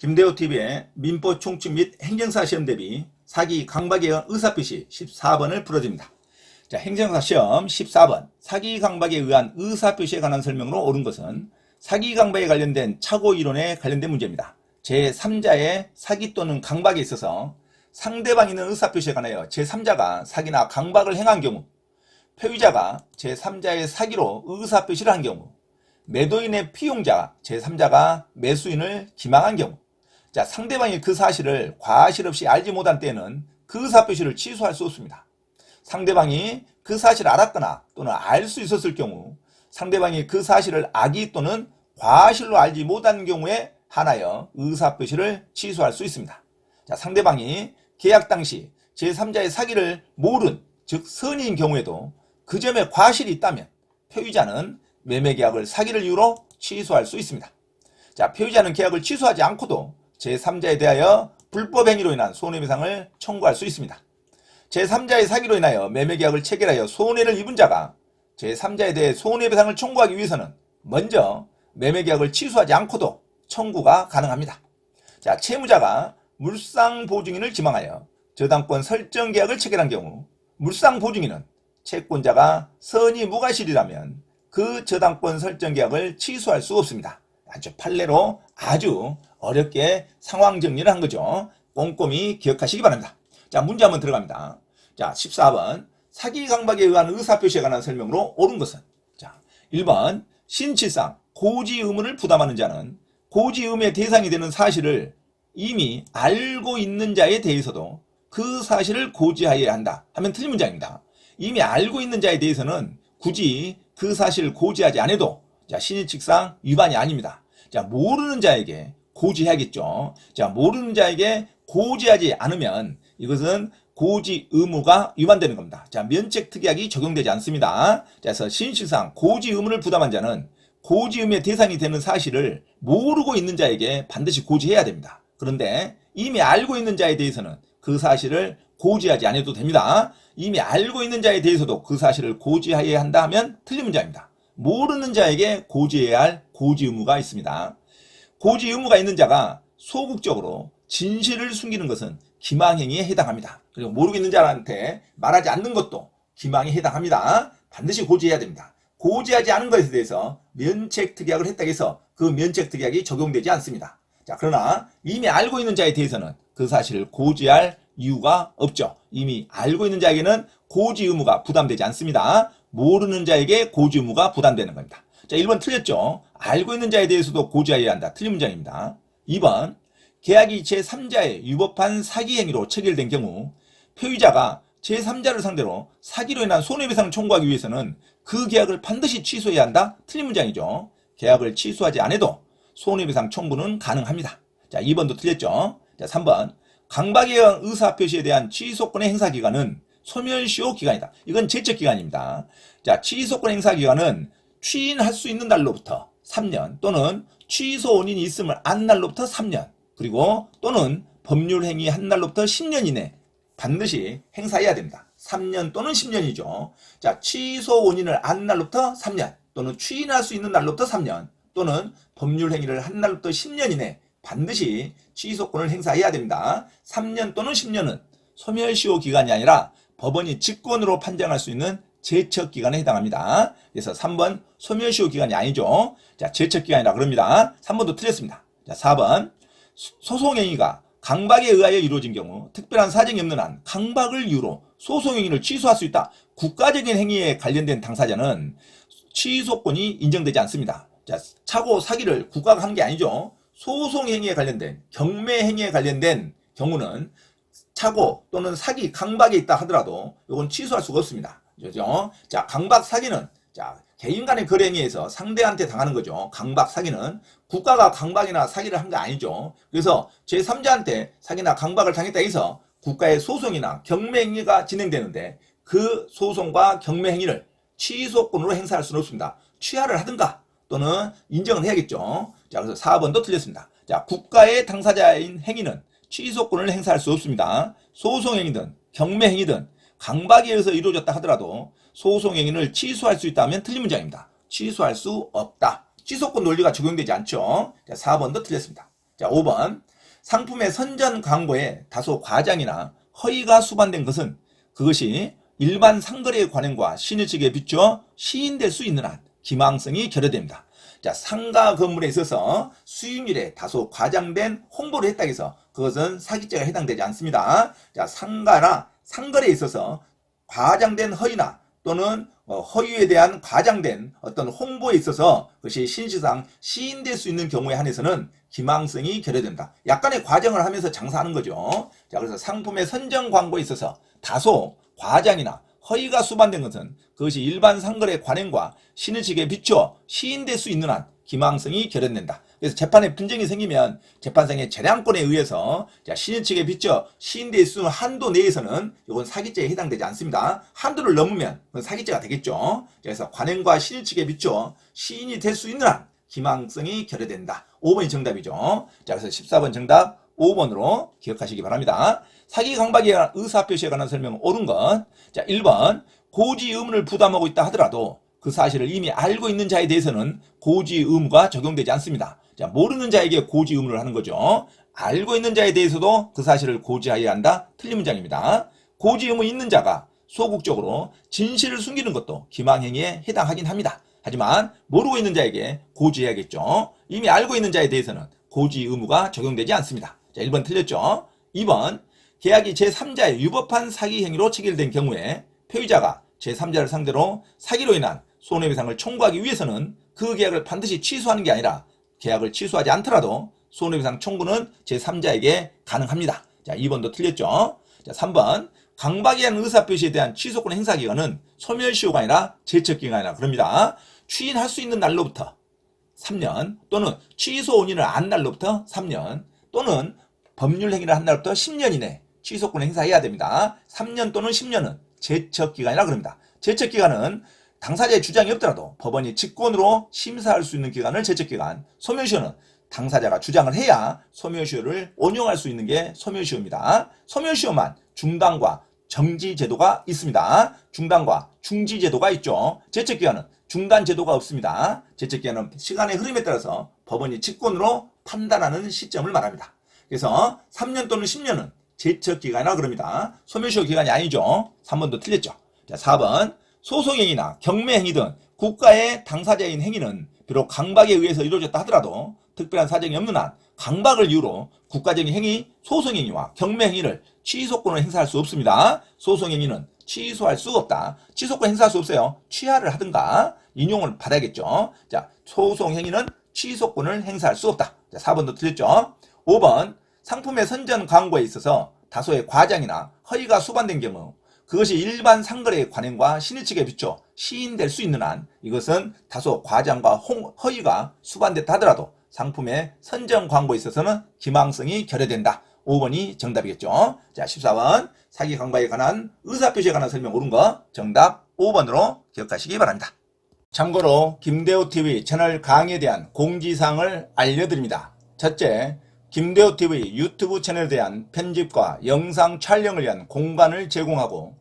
김대호TV의 민법 총칙 및 행정사 시험 대비 사기 강박에 의한 의사표시 14번을 풀어드립니다. 자, 행정사 시험 14번 사기 강박에 의한 의사표시에 관한 설명으로 옳은 것은 사기 강박에 관련된 착오 이론에 관련된 문제입니다. 제3자의 사기 또는 강박에 있어서 상대방이 있는 의사표시에 관하여 제3자가 사기나 강박을 행한 경우, 표의자가 제3자의 사기로 의사표시를 한 경우, 매도인의 피용자 제3자가 매수인을 기망한 경우, 자, 상대방이 그 사실을 과실 없이 알지 못한 때에는 그 의사표시를 취소할 수 없습니다. 상대방이 그 사실을 알았거나 또는 알 수 있었을 경우, 상대방이 그 사실을 악의 또는 과실로 알지 못한 경우에 한하여 의사표시를 취소할 수 있습니다. 자, 상대방이 계약 당시 제3자의 사기를 모른, 즉 선의인 경우에도 그 점에 과실이 있다면 표의자는 매매계약을 사기를 이유로 취소할 수 있습니다. 자, 표의자는 계약을 취소하지 않고도 제3자에 대하여 불법 행위로 인한 손해배상을 청구할 수 있습니다. 제3자의 사기로 인하여 매매계약을 체결하여 손해를 입은 자가 제3자에 대해 손해배상을 청구하기 위해서는 먼저 매매계약을 취소하지 않고도 청구가 가능합니다. 자, 채무자가 물상보증인을 지망하여 저당권 설정 계약을 체결한 경우, 물상보증인은 채권자가 선의 무과실이라면 그 저당권 설정 계약을 취소할 수 없습니다. 아주 판례로 아주 어렵게 상황 정리를 한 거죠. 꼼꼼히 기억하시기 바랍니다. 자, 문제 한번 들어갑니다. 자, 14번 사기 강박에 의한 의사표시에 관한 설명으로 옳은 것은, 자, 1번 신치상 고지 의무를 부담하는 자는 고지 의무의 대상이 되는 사실을 이미 알고 있는 자에 대해서도 그 사실을 고지하여야 한다 하면 틀린 문장입니다. 이미 알고 있는 자에 대해서는 굳이 그 사실을 고지하지 않아도, 자, 신의칙상 위반이 아닙니다. 자, 모르는 자에게 고지해야겠죠. 자, 모르는 자에게 고지하지 않으면 이것은 고지 의무가 위반되는 겁니다. 자, 면책특약이 적용되지 않습니다. 자, 그래서 신의칙상 고지 의무를 부담한 자는 고지 의무의 대상이 되는 사실을 모르고 있는 자에게 반드시 고지해야 됩니다. 그런데 이미 알고 있는 자에 대해서는 그 사실을 고지하지 않아도 됩니다. 이미 알고 있는 자에 대해서도 그 사실을 고지해야 한다 하면 틀린 문장입니다. 모르는 자에게 고지해야 할 고지 의무가 있습니다. 고지 의무가 있는 자가 소극적으로 진실을 숨기는 것은 기망행위에 해당합니다. 그리고 모르고 있는 자한테 말하지 않는 것도 기망에 해당합니다. 반드시 고지해야 됩니다. 고지하지 않은 것에 대해서 면책특약을 했다고 해서 그 면책특약이 적용되지 않습니다. 자, 그러나 이미 알고 있는 자에 대해서는 그 사실을 고지할 이유가 없죠. 이미 알고 있는 자에게는 고지 의무가 부담되지 않습니다. 모르는 자에게 고지 의무가 부담되는 겁니다. 자, 1번 틀렸죠. 알고 있는 자에 대해서도 고지해야 한다. 틀린 문장입니다. 2번 계약이 제3자의 위법한 사기 행위로 체결된 경우 표의자가 제3자를 상대로 사기로 인한 손해배상을 청구하기 위해서는 그 계약을 반드시 취소해야 한다. 틀린 문장이죠. 계약을 취소하지 않아도 손해배상 청구는 가능합니다. 자, 2번도 틀렸죠. 자, 3번 강박에 의한 의사표시에 대한 취소권의 행사기간은 소멸시효 기간이다. 이건 제척기간입니다. 자, 취소권 행사기간은 취인할 수 있는 날로부터 3년 또는 취소 원인이 있음을 안 날로부터 3년, 그리고 또는 법률행위 한 날로부터 10년 이내 반드시 행사해야 됩니다. 3년 또는 10년이죠. 자, 취소 원인을 안 날로부터 3년 또는 취인할 수 있는 날로부터 3년 또는 법률행위를 한 날로부터 10년 이내 반드시 취소권을 행사해야 됩니다. 3년 또는 10년은 소멸시효 기간이 아니라 법원이 직권으로 판정할 수 있는 제척기간에 해당합니다. 그래서 3번 소멸시효 기간이 아니죠. 자, 제척기간이라 그럽니다. 3번도 틀렸습니다. 자, 4번 소송행위가 강박에 의하여 이루어진 경우 특별한 사정이 없는 한 강박을 이유로 소송행위를 취소할 수 있다. 국가적인 행위에 관련된 당사자는 취소권이 인정되지 않습니다. 자, 착오 사기를 국가가 한 게 아니죠. 소송행위에 관련된 경매행위에 관련된 경우는 착오 또는 사기 강박에 있다 하더라도 이건 취소할 수가 없습니다. 그죠? 자, 강박 사기는, 자, 개인 간의 거래행위에서 상대한테 당하는 거죠. 강박 사기는 국가가 강박이나 사기를 한 게 아니죠. 그래서 제3자한테 사기나 강박을 당했다 해서 국가의 소송이나 경매행위가 진행되는데 그 소송과 경매행위를 취소권으로 행사할 수는 없습니다. 취하를 하든가 또는 인정을 해야겠죠. 자, 그래서 4번도 틀렸습니다. 자, 국가의 당사자인 행위는 취소권을 행사할 수 없습니다. 소송행위든 경매행위든 강박에 의해서 이루어졌다 하더라도 소송행위를 취소할 수 있다면 틀린 문장입니다. 취소할 수 없다. 취소권 논리가 적용되지 않죠. 자, 4번도 틀렸습니다. 자, 5번 상품의 선전 광고에 다소 과장이나 허위가 수반된 것은 그것이 일반 상거래 관행과 신의 측에 비추어 시인될 수 있는 한 기망성이 결여됩니다. 자, 상가 건물에 있어서 수익률에 다소 과장된 홍보를 했다고 해서 그것은 사기죄가 해당되지 않습니다. 자, 상가나 상거래에 있어서 과장된 허위나 또는 허위에 대한 과장된 어떤 홍보에 있어서 그것이 신시상 시인될 수 있는 경우에 한해서는 기망성이 결여된다. 약간의 과정을 하면서 장사하는 거죠. 자, 그래서 상품의 선전 광고에 있어서 다소 과장이나 허위가 수반된 것은 그것이 일반 상거래 관행과 신의 측에 비추어 시인될 수 있는 한 기망성이 결여된다. 그래서 재판에 분쟁이 생기면 재판장의 재량권에 의해서 신의 측에 비추어 시인될 수 있는 한도 내에서는 이건 사기죄에 해당되지 않습니다. 한도를 넘으면 그건 사기죄가 되겠죠. 그래서 관행과 신의 측에 비추어 시인이 될 수 있는 한 기망성이 결여된다. 5번이 정답이죠. 자, 그래서 14번 정답 5번으로 기억하시기 바랍니다. 사기 강박에 관한 의사표시에 관한 설명은 옳은 것. 자, 1번 고지 의무를 부담하고 있다 하더라도 그 사실을 이미 알고 있는 자에 대해서는 고지 의무가 적용되지 않습니다. 자, 모르는 자에게 고지 의무를 하는 거죠. 알고 있는 자에 대해서도 그 사실을 고지하여야 한다. 틀린 문장입니다. 고지 의무 있는 자가 소극적으로 진실을 숨기는 것도 기망행위에 해당하긴 합니다. 하지만 모르고 있는 자에게 고지해야겠죠. 이미 알고 있는 자에 대해서는 고지 의무가 적용되지 않습니다. 자, 1번 틀렸죠. 2번 계약이 제3자의 위법한 사기 행위로 체결된 경우에 표의자가 제3자를 상대로 사기로 인한 손해배상을 청구하기 위해서는 그 계약을 반드시 취소하는 게 아니라 계약을 취소하지 않더라도 손해배상 청구는 제3자에게 가능합니다. 자, 2번도 틀렸죠. 자, 3번 강박에 의한 의사표시에 대한 취소권 행사기간은 소멸시효가 아니라 제척기간이라 그럽니다. 추인할 수 있는 날로부터 3년 또는 취소 원인을 안 날로부터 3년 또는 법률 행위를 한 날부터 10년 이내 취소권 행사해야 됩니다. 3년 또는 10년은 제척기간이라 그럽니다. 제척기간은 당사자의 주장이 없더라도 법원이 직권으로 심사할 수 있는 기간을 제척기간, 소멸시효는 당사자가 주장을 해야 소멸시효를 온용할 수 있는 게 소멸시효입니다. 소멸시효만 중단과 정지 제도가 있습니다. 중단과 중지 제도가 있죠. 제척기간은 중단 제도가 없습니다. 제척기간은 시간의 흐름에 따라서 법원이 직권으로 판단하는 시점을 말합니다. 그래서 3년 또는 10년은 제척기간이라 그럽니다. 소멸시효 기간이 아니죠. 3번도 틀렸죠. 자, 4번 소송행위나 경매행위 등 국가의 당사자인 행위는 비록 강박에 의해서 이루어졌다 하더라도 특별한 사정이 없는 한 강박을 이유로 국가적인 행위, 소송행위와 경매행위를 취소권을 행사할 수 없습니다. 소송행위는 취소할 수 없다. 취소권 행사할 수 없어요. 취하를 하든가 인용을 받아야겠죠. 자, 소송행위는 취소권을 행사할 수 없다. 자, 4번도 틀렸죠. 5번 상품의 선전 광고에 있어서 다소의 과장이나 허위가 수반된 경우 그것이 일반 상거래의 관행과 신의 측에 비춰 시인될 수 있는 한 이것은 다소 과장과 허위가 수반됐다 하더라도 상품의 선전 광고에 있어서는 기망성이 결여된다. 5번이 정답이겠죠. 자, 14번 사기 강박에 관한 의사표시에 관한 설명 옳은 거 정답 5번으로 기억하시기 바랍니다. 참고로 김대호TV 채널 강의에 대한 공지사항을 알려드립니다. 첫째, 김대호TV 유튜브 채널에 대한 편집과 영상 촬영을 위한 공간을 제공하고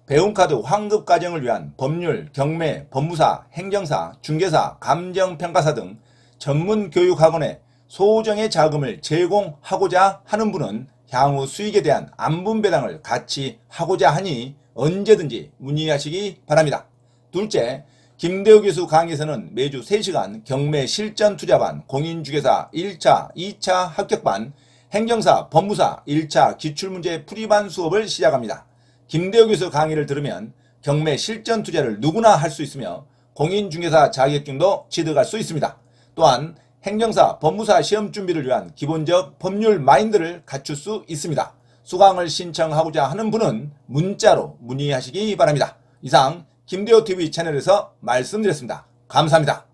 배움카드 환급 과정을 위한 법률, 경매, 법무사, 행정사, 중개사, 감정평가사 등 전문 교육학원에 소정의 자금을 제공하고자 하는 분은 향후 수익에 대한 안분배당을 같이 하고자 하니 언제든지 문의하시기 바랍니다. 둘째, 김대호 교수 강의에서는 매주 3시간 경매 실전 투자반, 공인중개사 1차, 2차 합격반, 행정사, 법무사 1차 기출문제 풀이반 수업을 시작합니다. 김대호 교수 강의를 들으면 경매 실전 투자를 누구나 할 수 있으며 공인중개사 자격증도 취득할 수 있습니다. 또한 행정사, 법무사 시험 준비를 위한 기본적 법률 마인드를 갖출 수 있습니다. 수강을 신청하고자 하는 분은 문자로 문의하시기 바랍니다. 이상 김대호TV 채널에서 말씀드렸습니다. 감사합니다.